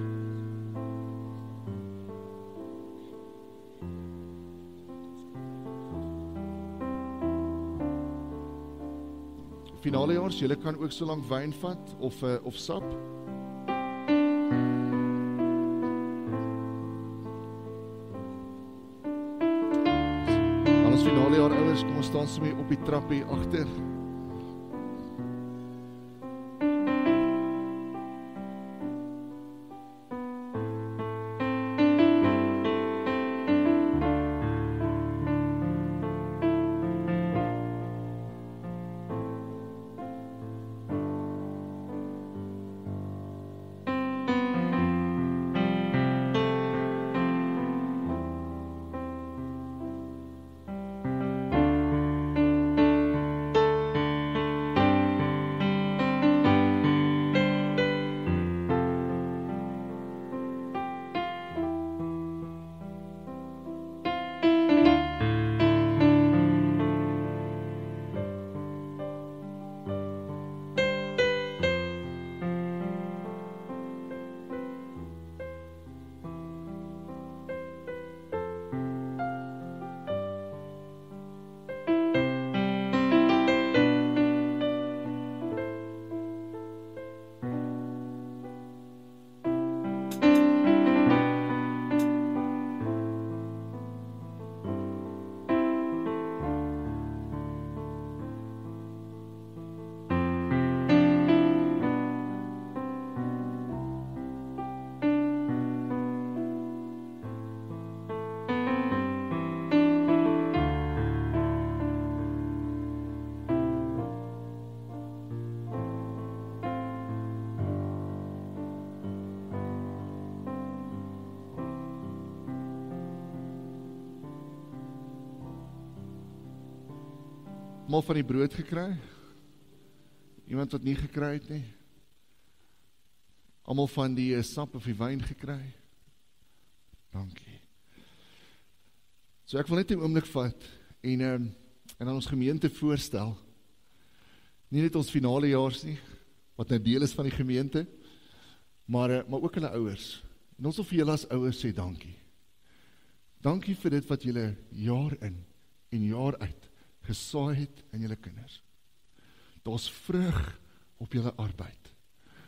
Finalejaars, julle kan ook so lank wyn vat, of sap. Finalejaar ouers, kom ons staan sommer op die trap hier agter. Almal van die brood gekry? Iemand wat nie gekry het nie? Almal van die sap of die wyn gekry? Dankie. So ek wil net 'n oomblik vat en aan ons gemeente voorstel. Nie net ons finalejaars nie, wat nou deel is van die gemeente, maar ook hulle ouers. En ons wil vir julle as ouers sê dankie. Dankie vir dit wat julle jaar in en jaar uit gesaai het in julle kinders. Daar's vrug op julle arbeid.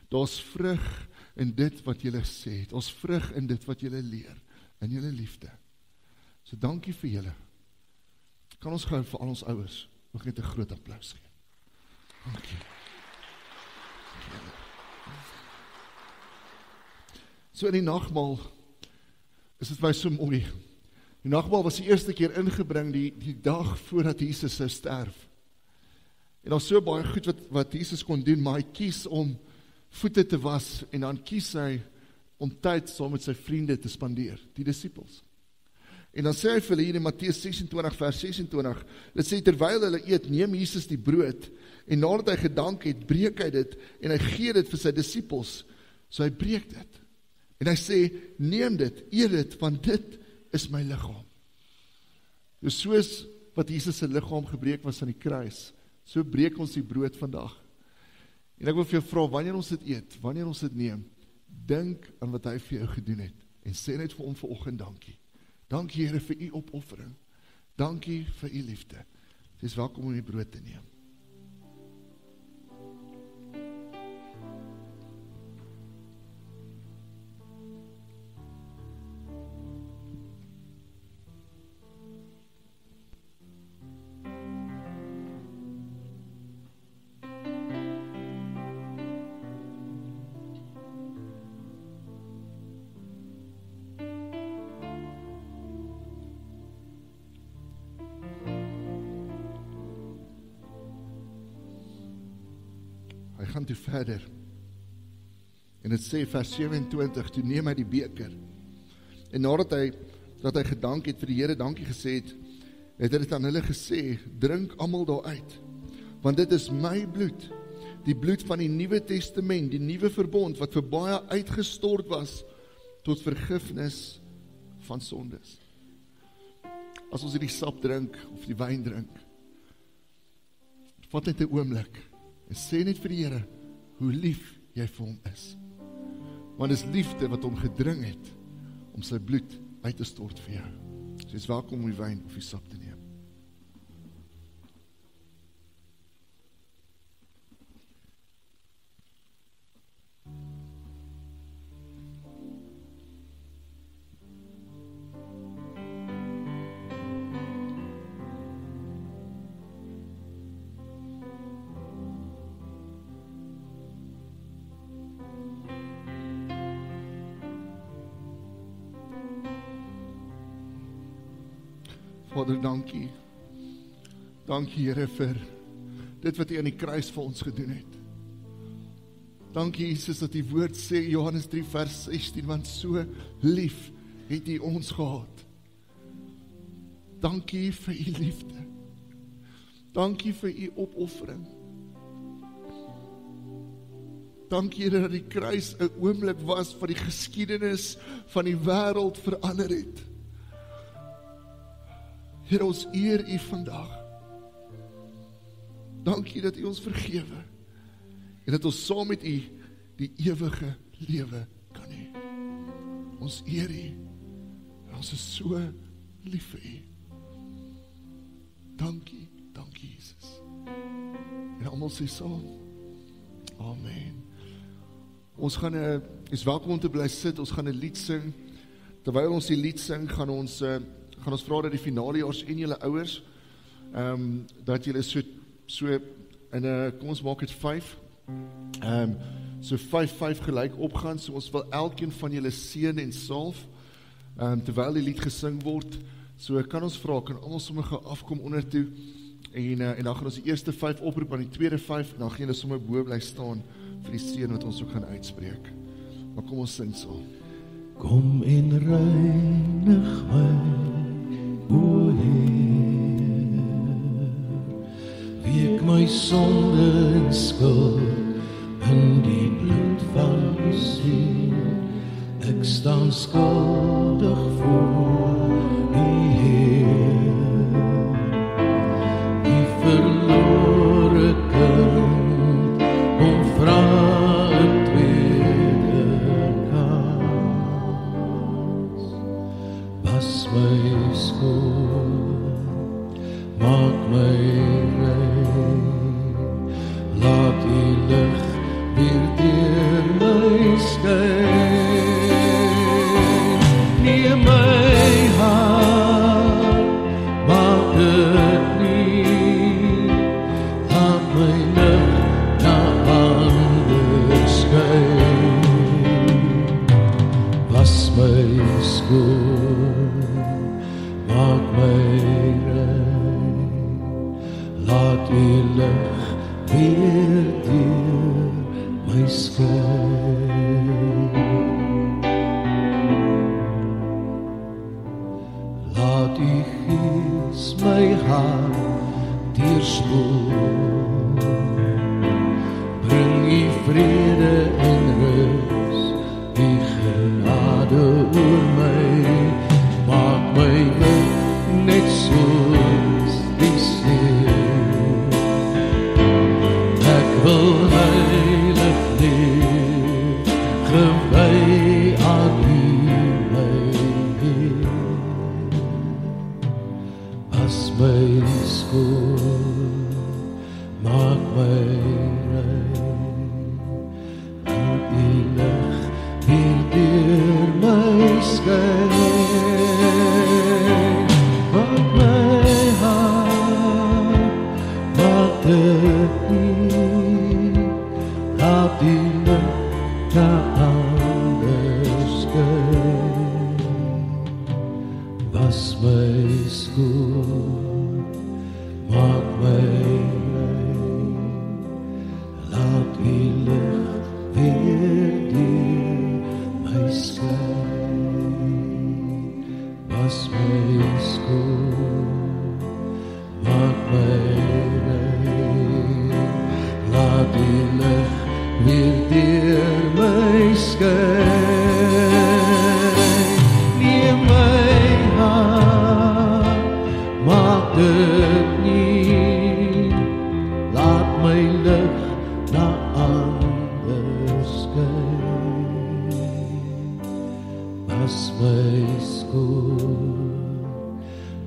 Daar's vrug in dit wat julle sê. Daar's vrug in dit wat julle leer, in julle liefde. So dankie vir julle. Kan ons gou vir al ons ouers ook net 'n groot applaus gee. Dankie. So in die nagmaal is dit my so mooi. Die nagmaal was die eerste keer ingebring die dag voordat Jesus sou sterf. En daar so baie goed wat Jesus kon doen, maar hy kies om voete te was en dan kies hy om tyd saam met sy vriende te spandeer, die disippels. En dan sê hy vir hulle hier in Matteus 26 vers 26, dit sê terwyl hulle eet, neem Jesus die brood en nadat hy gedank het, breek hy dit en hy gee dit vir sy disippels. So hy breek dit. En hy sê, neem dit, eet dit, want dit is my liggaam. Dus soos wat Jesus se liggaam gebreek was aan die kruis, so breek ons die brood vandag. En ek wil vir jou vra, wanneer ons dit eet, wanneer ons dit neem, dink aan wat hy vir jou gedoen het, en sê net vir hom vanoggend dankie. Dankie Here vir u opoffering. Dankie vir u liefde. Jy is welkom om die brood te neem. Hy gaan toe verder. En het sê vers 27, toe neem hy die beker. En nadat hy gedank het vir die Here dankie gesê het, het hy dit aan hulle gesê, drink almal daaruit, want dit is my bloed, die bloed van die Nuwe Testament, die nuwe verbond, wat vir baie uitgestort was, tot vergifnis van sondes. As ons hierdie sap drink, of die wyn drink, vat net 'n oomblik, en sê net vir die Here, hoe lief jy vir hom is. Want dit is liefde wat hom gedring het, om sy bloed uit te stort vir jou. So jy is welkom om die wyn of die sap te neem. Vader, dankie. Dankie Here vir dit wat U aan die kruis vir ons gedoen het. Dankie Jesus dat die woord sê, Johannes 3 vers 16, want so lief het U ons gehad. Dankie vir U liefde. Dankie vir U opoffering. Dankie Here dat die kruis 'n oomblik was wat die geskiedenis van die wêreld verander het. Here, ons eer U vandag. Dankie dat U ons vergewe en dat ons saam met U die ewige lewe kan hê. Ons eer U en ons is so lief vir U. Dankie, dankie Jesus. En almal sê saam, amen. Ons gaan, is welkom om te bly sit, ons gaan 'n lied sing. Terwyl ons die lied sing, gaan ons vra dat die finalejaars en julle ouers, dat julle so in kom ons maak dit 5, so 5 gelyk opgaan, so ons wil elkeen van julle seën en salf, terwyl die lied gesing word, so kan ons vra, kan almal sommer afkom onder toe, en dan gaan ons die eerste 5 oproep aan die tweede 5, en dan gaan julle sommer bo bly staan, vir die seën wat ons ook gaan uitspreek. Maar kom ons sing saam. Kom en reinig my, o Heer, week my sonde en skuld in die bloed van U seun. Ek staan skuldig voor U Heer, die verlore kind, om vra 'n tweede kans. Was my skoon, maak my rein, laat die lig weer deur my skyn. Neem my skoon, maak my rein. Laat die lig weer deur my skyn. Laat die Gees my hart deurspoel. Bring die vrede en rus, die genade oor my. Maak my weg net soos die see. Ek wil heilig leef, gewy aan U, my Heer. As my skoon, maak my rein. Laat die lig weer deur my skyn. Maak my hart, maak dit nie. Laat die lig na ander skyn. Was my skoon, maak my rein. Laat die lig weer deur my skyn. Was my skoon, maak my rein. Laat die lig weer deur my skyn. Neem my hand, maak dit nie. Laat my lig na ander skyn. Was my skoon,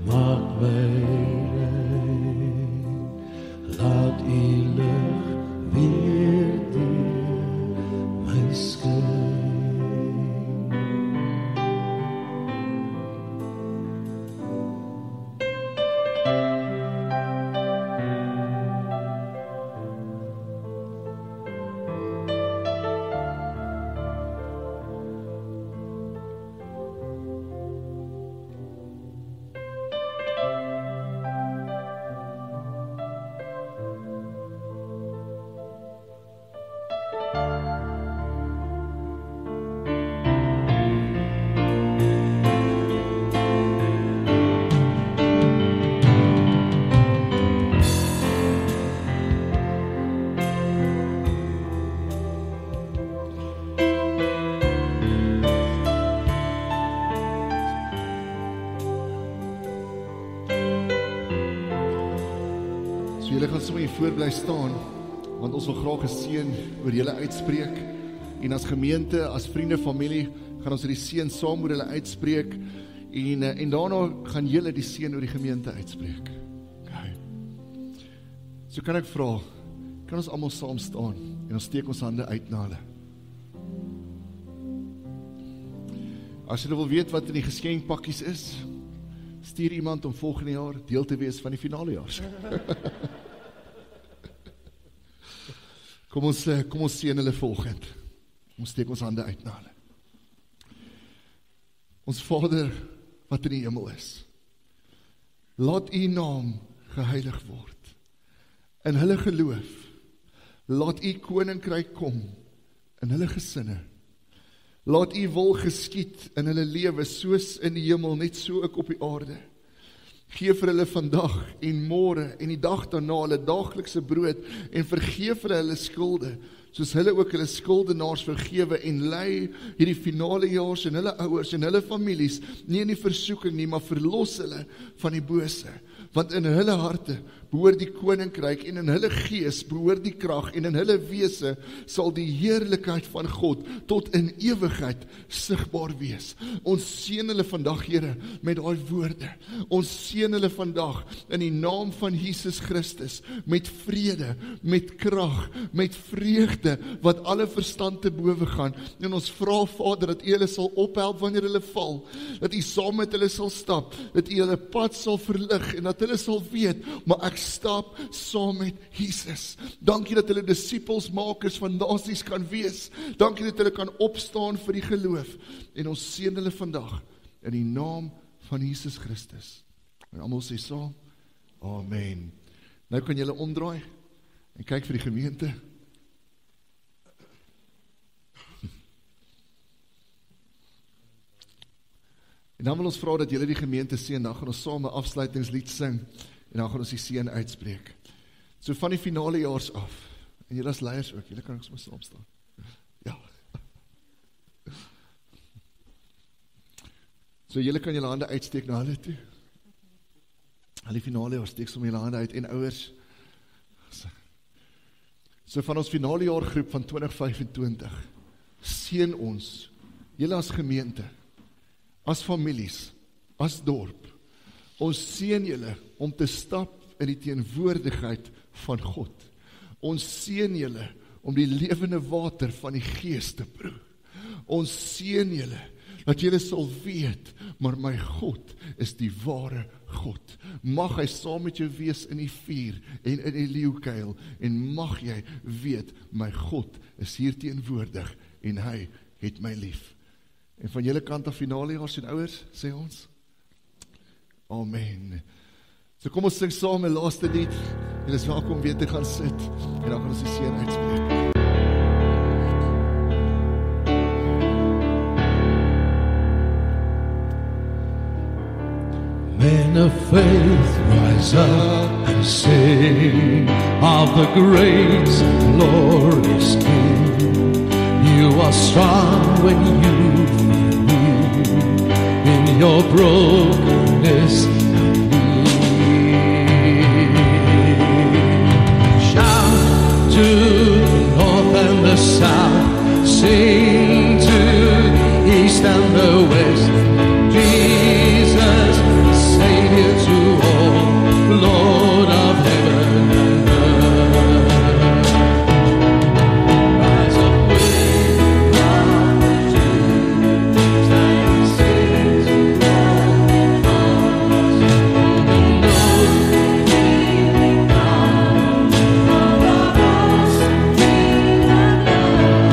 maak my rein. Laat U lig weer deur my skyn. So julle gaan sommer hier voor bly staan, want ons wil graag 'n seën oor julle uitspreek. En as gemeente, as vriende, familie, gaan ons die seën saam oor hulle uitspreek. En daarna gaan julle die seën oor die gemeente uitspreek. Okay. So kan ek vra, kan ons almal saam staan en ons steek ons hande uit na hulle. As julle wil weet wat in die geskenkpakkies is, stuur iemand om volgende jaar deel te wees van die finalejaars. Kom ons seën hulle volgend. Ons steek ons hande uit na hulle. Ons Vader wat in die hemel is, laat U naam geheilig word. In hulle geloof, laat U koninkryk kom in hulle gesinne. Laat U wil geskied in hulle lewe, soos in die hemel, net so ook op die aarde. Geef vir hulle vandag en môre en die dag daarna hulle daaglikse brood en vergeef vir hulle skulde, soos hulle ook hulle skuldenaars vergewe, en lei hierdie finale jaars en hulle ouers en hulle families nie in die versoeking nie, maar verlos hulle van die bose. Want in hulle harte behoort die koninkryk en in hulle gees behoort die krag en in hulle wese sal die heerlikheid van God tot in ewigheid sigbaar wees. Ons seën hulle vandag, Here, met daai woorde. Ons seën hulle vandag in die naam van Jesus Christus met vrede, met krag, met vreugde wat alle verstand te bowe gaan. En ons vra, Vader, dat U hulle sal ophelp wanneer hulle val, dat U saam met hulle sal stap, dat U hulle pad sal verlig en dat hulle sal weet, maar ek stap saam met Jesus. Dankie dat hulle disippelsmakers van nasies kan wees. Dankie dat hulle kan opstaan vir die geloof. En ons seën hulle vandag in die naam van Jesus Christus. En almal sê saam, amen. Nou kan julle omdraai en kyk vir die gemeente. En dan wil ons vra dat julle die gemeente seën, dan gaan ons saam 'n afsluitingslied sing en dan gaan ons die seën uitspreek. So van die finale jaars af. En julle as leiers ook, julle kan ook sommer saam staan. Ja. So julle kan julle hande uitsteek na hulle toe. Al die finale jaar steek sommer julle hande uit en ouers. So van ons finale jaar groep van 2025 seën ons, julle as gemeente, as families, as dorp, ons seën julle om te stap in die teenwoordigheid van God. Ons seën julle om die lewende water van die Gees te proe. Ons seën julle dat julle sal weet, maar my God is die ware God. Mag hy saam met jou wees in die vuur en in die leeukuil, en mag jy weet, my God is hier teenwoordig en hy het my lief. En van julle kant af finale jaars en ouers, sê ons, amen. So kom ons sing saam die laaste lied, en is welkom weer te gaan sit, en dan gaan ons die seën uitspreek. Men of faith, rise up and sing of the great glorious King. You are strong when you feel weak in your brokenness and need. Shout to the north and the south, sing to the east and the west. Jesus, Savior to all, Lord of heaven and earth. Rise up with multitudes and sing to the cross. The Lord healing come, all of us King and love.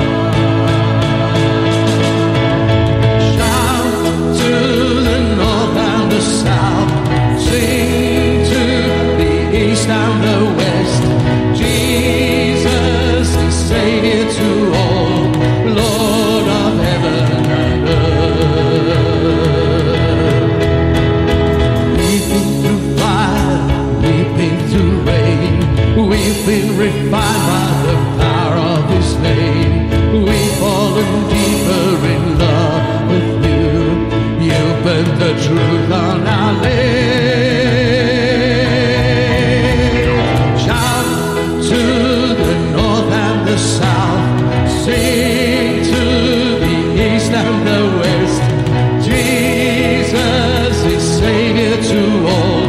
Shout to the north and the south, sing to the east and the west. Jesus is Savior to all, Lord of heaven and earth. We've been through fire, we've been through rain, we've been refined by the power of His name. We've fallen deeper in love with you. You put the truth on our lips. Shout to the north and the south, sing to the east and the west. Jesus is Savior to all,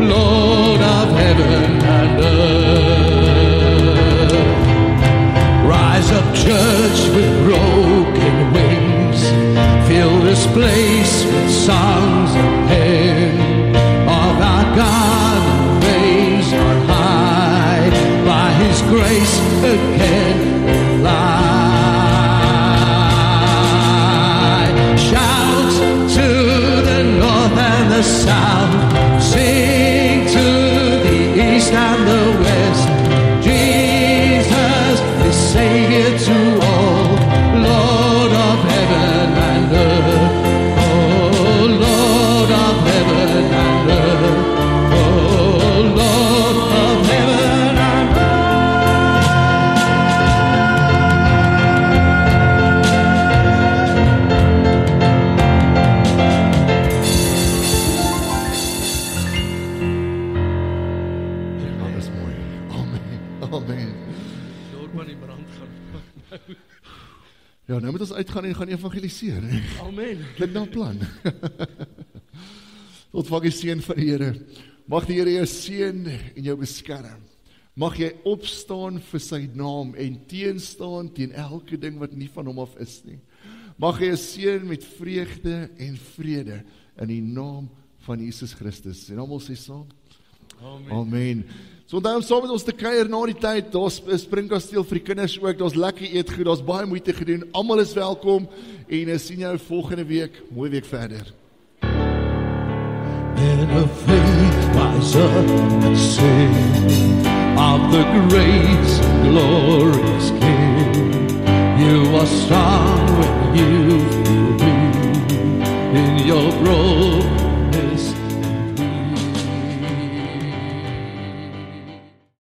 Lord of heaven and earth. Rise up, church, with broken wings. Fill this place with songs of hymn of our God who reigns on high. By His grace again we fly. Shout to the north and the south, sing to the east and the west. Jesus is Savior to all, Lord of heaven and earth. Oh, Lord of heaven and earth. Oh, Lord of heaven and earth. Ja, dat is mooi. Amen. Amen. Door van die brand gaan. Ja, nou moet ons uitgaan en gaan evangeliseer. Amen. Klink na 'n plan. Ontvang die seën van die Here. Mag die Here jou seën en jou beskerm. Mag jy opstaan vir sy naam en teenstaan teen elke ding wat nie van hom af is nie. Mag jy 'n seën met vreugde en vrede in die naam van Jesus Christus. En almal sê saam. Amen. Amen. So onthou om saam met ons te kuier na die tyd. Daar's 'n springkasteel vir die kinders ook. Daar's lekker eetgoed. Daar's baie moeite gedoen. Almal is welkom en sien jou volgende week. Mooi week verder. Men of faith rise up and sing of the great and glorious King.